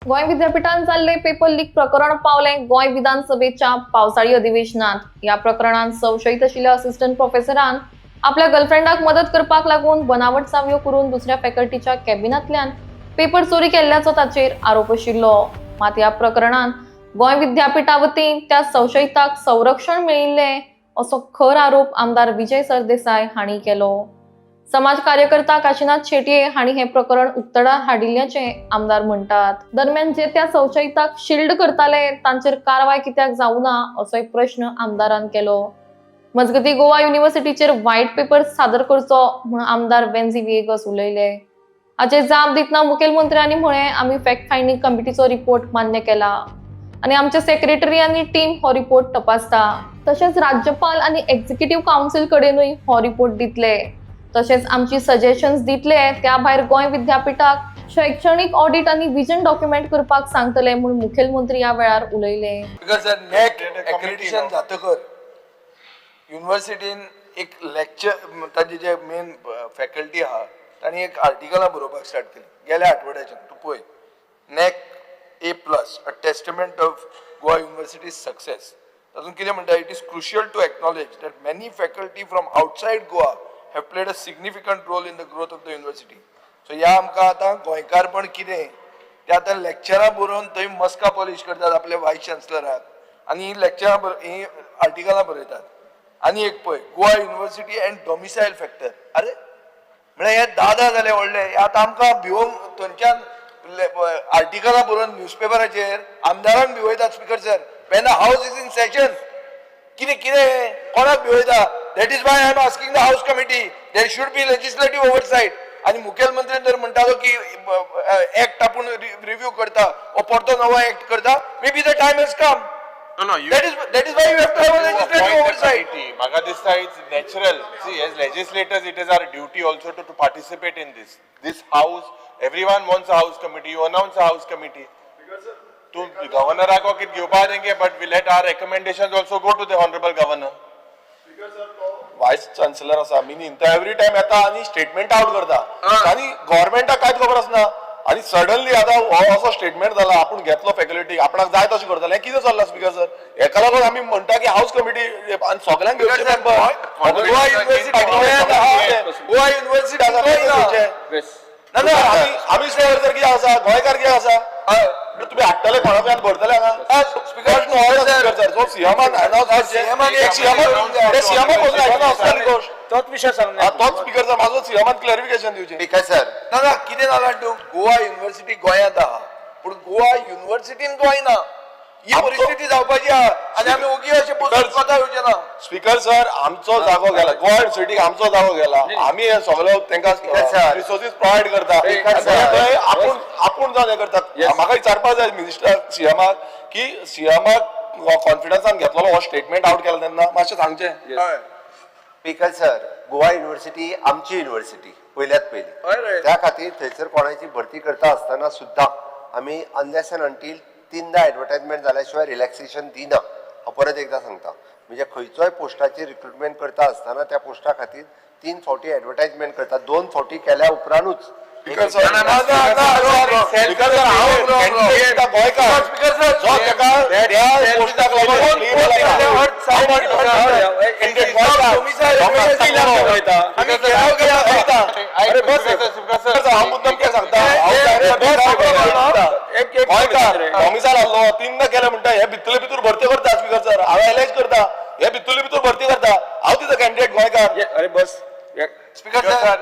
गोय विद्यापीठात चालले पेपर लीक प्रकरण पावले गोय विधानसभेच्या पावसाळी अधिवेशनात। या प्रकरणात संशयित आशिल्ल्या असिस्टंट प्रोफेसरान आपल्या गर्लफ्रेंडाक मदत करपाक लागून बनावट चावयो करून दुसऱ्या फॅकल्टीच्या कॅबिनातल्यान पेपर चोरी केल्ल्याचो ताचेर आरोप आशिल्लो। मात या प्रकरणात गोय विद्यापीठा वतीन त्या संशयिताक संरक्षण मेळिल्ले असो खर आरोप आमदार विजय सरदेसाय हांणी केलो। समाज कार्यकर्ता काशीनाथ शेटये हांणी हे प्रकरण उक्तडार हाडिल्ल्याचे आमदार म्हणतात। दरम्यान जे त्या संशयिताक शिल्ड करताले तांचेर कारवाय कित्याक जावना असो एक प्रश्न आमदारान केलो। मजगती गोवा युनिव्हर्सिटीचेर व्हाईट पेपर सादर करचो म्हण आमदार वेन्झी विएगस उलयले। हाचे जाप दितना मुखेलमंत्र्यांनी म्हळे आम्ही फॅक्ट फायंडिंग कमिटीचो रिपोर्ट मान्य केला आणि आमच्या सेक्रेटरी आनी टीम हो रिपोर्ट तपासता। तसेच राज्यपाल आणि एक्झिक्युटिव्ह काउन्सिल कडेनूय हो रिपोर्ट दितले। तसेच आमची सजेशन्स दितले त्या भायर गोय विद्यापीठाक शैक्षणिक ऑडिट आणि विजन डॉक्युमेंट करपाक सांगतले म्हणून मुखेलमंत्री या वेळार उलयले। एक्रेडिटेशन जातकर युनिव्हर्सिटीन एक लेक्चर ताजे जे मेन फॅकल्टी आहा तांणी एक आर्टिकलां बरोवपाक स्टार्ट केली गेल्या आठवड्याच्यान। तूं पळय NAC A+, a testament of Goa university success. तातूंत कितें म्हणटा, it is crucial to acknowledge that many faculty from outside Goa have played a significant role in the growth of the university. So या आमकां आतां गोंयकारपण कितें तें आतां लेक्चरां बरोवन थंय मस्का पॉलिश करतात आपल्या वायस चान्सलराक आनी ही लेक्चरां ही आर्टिकलां बरयतात। आनी एक पळय गोवा युनिव्हर्सिटी एंड डॉमिसायल फॅक्टर। अरे म्हळ्यार हे दादा जाले व्हडले, आतां आमकां भिवूंक थंयच्यान आर्टिकलां बरोवन न्यूजपेपराचेर आमदारांक भिवयतात। Speaker sir, when the house is in session कितें कोणाक भिवयता? That is why I am asking the House Committee. There should be legislative oversight. आणि मुखेलमंत्री जर म्हणटालो की ऍक्ट आपण रिव्ह्यू करता व परतो नवो ऍक्ट करता, may be the time has come. No, that is why you have to have a legislative oversight. Maga dista it's natural. See, as legislators, it is our duty also to participate in this. This house, everyone wants a house committee. You announce a house committee. To governor को कित घेवपा देंगे, but we let our recommendations also go to the honorable governor. वायस chancellor आसा मिनीन तो every time येता आणि statement out करता आणि गव्हर्नमेंटाक कांयच खबर आसना आणि सडनली आता हो असो स्टेटमेंट जाला आपण घेतलो फॅकल्टी आपणाक जाय तशें करतले। कितें चल्लां स्पीकर सर? हेका लागून आमी म्हणटा की हाऊस कमिटी आणि सगळ्यांक घेवचे मेंबर गोवा युनिव्हर्सिटी ना आमी जर कितें आसा गोंयकार कितें आसा तुम्ही हाडटले कोणाक भरतले हांगा स्पीकर सर सीएमान तोच विषय सांगणार तोच स्पीकर सर माझं सीएमान क्लॅरिफिकेशन दिवचे। ठीक सर ना कितें जाला तूं गोवा युनिव्हर्सिटी गोंयांत आहा पूण गोवा युनिव्हर्सिटीन गोंय ना ही परिस्थिती जावपाची आहा आनी आमी ओगी अशें कोता येवचे ना। स्पीकर सर आमचो जागो गेला गोवा युनिव्हर्सिटीक आमचो जागो गेला आमी हे सगळो तांकां रिसोर्सीस प्रोवायड करता आपूण जावन हे करतात। म्हाका विचारपाक जाय मिनिस्टर सीएमाक की सीएमाक कॉन्फिडन्सान घेतलो हो स्टेटमेंट आउट केला तेन्ना मातशें सांगचें। स्पीकर सर, गोवा युनिव्हर्सिटी आमची युनिव्हर्सिटी पहिल्यात पहिली, त्या खातीर थंयसर कोणाची भरती करता आसतना सुद्धा आम्ही अनलेस अँड अंटील 3दा ऍडव्हर्टाइजमेंट झाल्याशिवाय रिलॅक्सेशन दिना। हांव परत एकदा सांगता, म्हणजे खंयचोय पोस्टाची रिक्रुटमेंट करता आसतना त्या पोस्टा खातीर 3 फावटी ऍडव्हर्टाइजमेंट करता, 2 फावटी केल्या उपरांतूच डॉमिसायल आहलो 3दा केले म्हणटा हे भितरले भितर भरती करता। स्पीकर सर हांव एलायज करता हे भितरले भितर भरती करता। हांव तिजो कॅन्डिडेट गोंयकार। अरे बस स्पीकर सर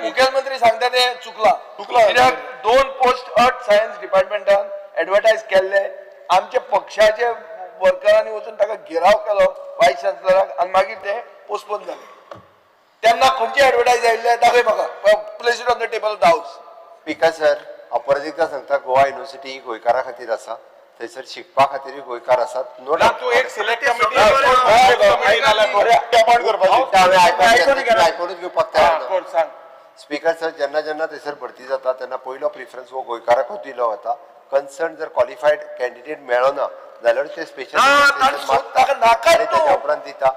मुखेलमंत्री सांगता ते चुकला कित्याक 2 पोस्ट अर्थ सायन्स डिपार्टमेंटान ऍडव्हर्टायज केल्ले आमच्या पक्षाचे वर्करांनी वचून ताका घेराव केलो वायस चान्सलराक आनी मागीर ते पोस्टपोन जाले। तेन्ना खंयची ऍडव्हर्टायज आयिल्ले दाखय म्हाका, place it on the table of the house. Speaker sir, हांव परत एकदा सांगता गोवा युनिव्हर्सिटी ही गोंयकारा खातीर आसा, थंयसर शिकपा खातीर गोंयकार आसात। नो डाउट तू एक सिलेक्ट कमिटी आयकूनच घेवपाक तयार ना। स्पीकर सर, जेन्ना जेन्ना थंयसर भरती जाता तेन्ना पयलो प्रिफरन्स हो गोंयकाराकूच दिलो वता। कन्सर्न जर क्वॉलिफायड कॅन्डिडेट मेळ्ळो ना जाल्यार ते स्पेशल उपरांत दिता।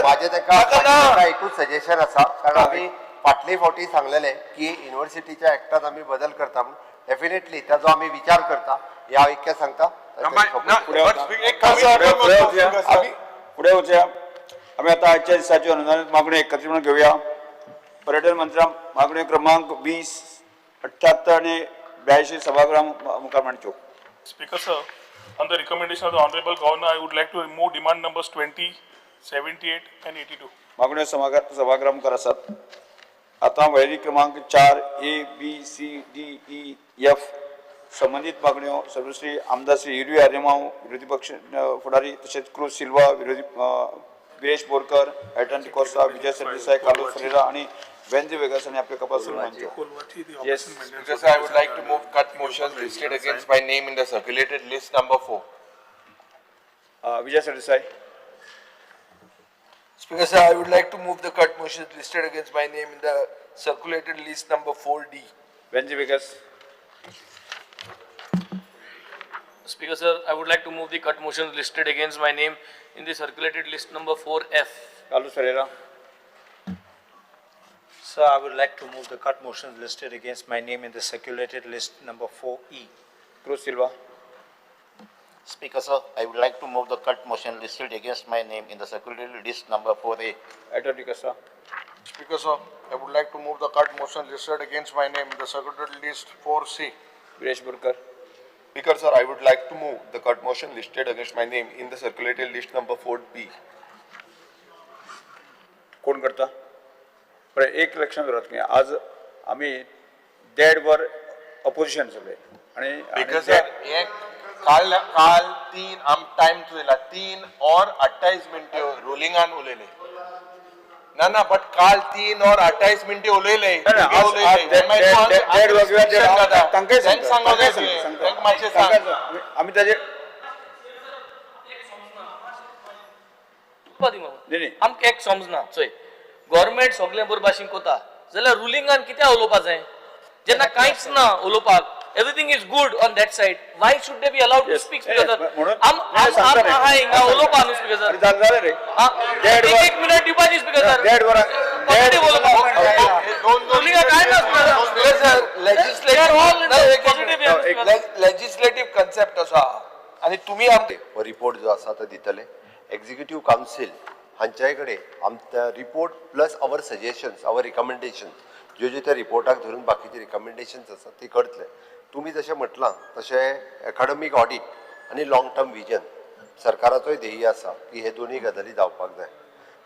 माझे ताका एकूच सजेशन आसा, कारण आमी फाटले फावटी सांगलेले की युनिव्हर्सिटीच्या ऍक्टात आम्ही बदल करता म्हणून डेफिनेटली त्याचो आम्ही विचार करता या ऐक्य सांगता पुढे वचूया आम्ही आता आजच्या दिसाची अनुदानित मागणी एकत्रित घेऊया. पर्यटन मंत्र्या मागणी क्रमांक 20, 78 आणि 82 सभागृह मुखार मांडच्यो. Speaker sir, on the recommendation of the Honorable Governor, I would like to remove demand numbers 20, 78 and 82. मागण्यो सभागृह मुखार आसात. आता वैरी क्रमांक 4 A, B, C, D, E, F संबंधित मागण्यो सर्वश्री आमदार श्री हिरवी आर्यमाव विरोधी पक्ष फुडारी तसेच क्रूज सिल्वा विरोधी वीरेश बोरकर, एटन डिकोस्टा, विजय सरदेसाई, कार्लोस फरेरा आणि वेंद्री वेगास यांनी आपले कपास Yes, because I would like to move cut motions listed against my name in the circulated list number 4. Vijay Sardesai. Speaker sir, I would like to move the cut motions listed against my name in the circulated list number 4D. वेंद्री Viegas. Speaker sir, I would like to move the cut motions listed against my name in the circulated list number 4F. Carlos Ferreira. Sir, I would like to move the cut motions listed against my name in the circulated list number 4E. Cruise Silva. Speaker sir, I would like to move the cut motion listed against my name in the circulated list number 4A. Eton D'Costa. Speaker sir, I would like to move the cut motion listed against my name in the circulated list 4C. Viresh Borkar. Speaker sir, I would like to move the cut motion listed against my name in the circulated list number 4B. कोण करता? बरं, एक लक्षात घाला तुम्ही, आज आम्ही dead वर अपोजिशन सगळे आणि Because sir, काल 3 आम टाइम दिला 3 और 28 मिनिटे रुलिंग ऑन उलेले ना बट काल 3 और 28 मिनिटे उलेले आम्ही त्याचे आमकां एक समजना चोय गव्हर्नमेंट सगळे बरोबर भाशेन कोता जाल्यार रुलिंगान कित्याक उलोवपा जाय जेन्ना कांयच ना उलोवपाक everything is good on that side, why should they be allowed to speak? Speaker sir, उलोवपा न्हू speaker sir. झालं रे एक मिनिट दिवपाची speaker sir. डेड वर Positive उलोवपा. रुलिंगा काय ना speaker sir. लेजिस्लेटिव्ह कन्सेप्ट असा आणि तुम्ही आमचे रिपोर्ट जो आसा तो दितले. एक्झिक्युटिव्ह काउन्सिल हांचे कडेन आमचा report plus our suggestions our recommendations ज्यो त्या रिपोर्टाक धरून बाकीचे रिकमेंडेशन्स आसा ती करतले. तुम्ही जशें म्हटलां तशें एकाडमीक ऑडिट आनी लाँग टर्म विजन सरकाराचोय ध्येय आसा की हे दोनूय गजाली जावपाक जाय.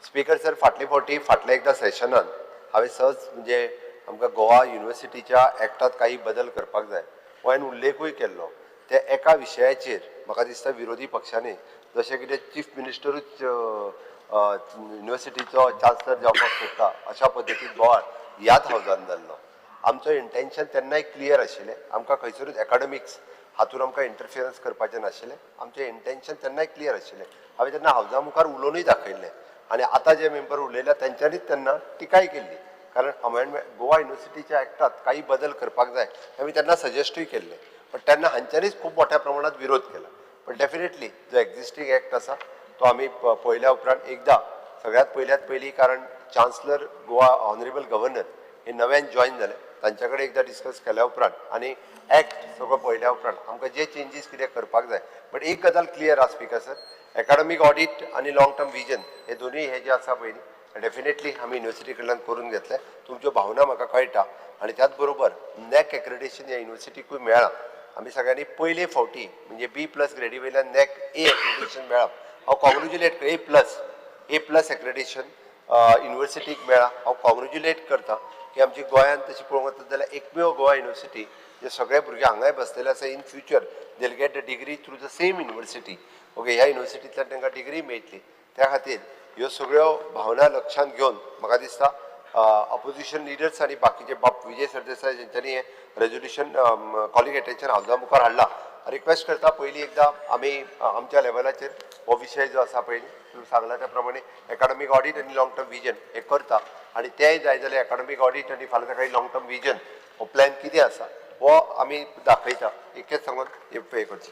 स्पीकर सर, फाटल्या एकदा सेशनान हांवें सहज म्हणजे आमकां गोवा युनिव्हर्सिटीच्या एक्टात काही बदल करपाक जाय हो हांवें उल्लेखूय केल्लो. त्या एका विशयाचेर म्हाका दिसता विरोधी पक्षांनी जशें कितें चीफ मिनिस्टरूच युनिव्हर्सिटीचो चान्सलर जावपाक सोदता अशा पद्दतीन बोवाळ ह्याच हावजान जाल्लो. आमचो इंटेन्शन तेन्नाय क्लियर आशिल्लें, आमकां खंयसरूच एकाडमिक्स हातून आमकां इंटरफियरन्स करपाचें नाशिल्लें. आमचें इंटेन्शन तेन्नाय क्लियर आशिल्लें. हांवें तेन्ना हावजा मुखार उलोवनूय दाखयल्लें आनी आतां जे मेंबर उलयल्या तेंच्यांनीच तेन्ना टिकाय केल्ली, कारण अमेंडमेंट गोवा युनिव्हर्सिटीच्या एक्टात काही बदल करपाक जाय हांवें तेन्ना सजेस्टूय केल्लें. पण तेन्ना हांच्यांनीच खूब मोठ्या प्रमाणात विरोध केला. पण डेफिनेटली जो एक्झिस्टींग एक्ट आसा तो आमी पळयल्या उपरांत एकदा सगळ्यात पयलीं कारण चान्सलर गोवा ऑनरेबल गव्हर्नर हे नव्यान जॉईन जाले तांच्या कडेन एकदा डिस्कस केल्या उपरांत आनी एक्ट सगळो पळयल्या उपरांत आमकां जे चेंजीस कितें करपाक जाय. बट एक गजाल क्लियर आसा स्पीकर सर, एकाडमीक ऑडिट आनी लाँग टर्म विजन हे दोनूय हे जे आसा पळय डेफिनेटली आमी युनिव्हर्सिटी कडल्यान करून घेतले. तुमच्यो भावना म्हाका कळटा आनी त्याच बरोबर नॅक एक्रेडिटेशन ह्या युनिव्हर्सिटीकूय मेळ्ळां. आमी सगळ्यांनी पयले फावटी म्हणजे B+ ग्रेडी वयल्यान नॅक A एक्रेडिटेशन मेळ्ळां. हांव कॉंग्रेच्युलेट A+ एक्रेडिटेशन युनिव्हर्सिटीक मेळ्ळां. हांव कॉंग्रेच्युलेट करता की आमची गोंयांत तशी पळोवंक वचत जाल्यार एकमेव गोवा युनिव्हर्सिटी जे सगळे भुरगे हांगाय बसलेले आसा इन फ्युचर देल get the degree through the same university. Okay, ह्या युनिव्हर्सिटींतल्यान तांकां डिग्री मेळटली. त्या खातीर ह्यो सगळ्यो भावना लक्षांत घेवन म्हाका दिसता अपोजिशन लिडर्स आनी बाकीचे बाब विजय सरदेसाय जेंच्यांनी हें रेजोल्युशन कॉलिंग एटेन्शन हावजा मुखार हाडला. रिक्वेस्ट करता पयलीं एकदां आमी आमच्या लेवलाचेर हो विशय जो आसा पळय तुमी सांगला त्या प्रमाणे एकाडमीक ऑडिट आनी लाँग टर्म विजन हे करता आनी तेंय जाय जाल्यार एकाडमीक ऑडिट आनी फाल्यां सकाळीं लाँग टर्म विजन हो प्लॅन कितें आसा हो आमी दाखयता. एकच सांगून हे पे करचें.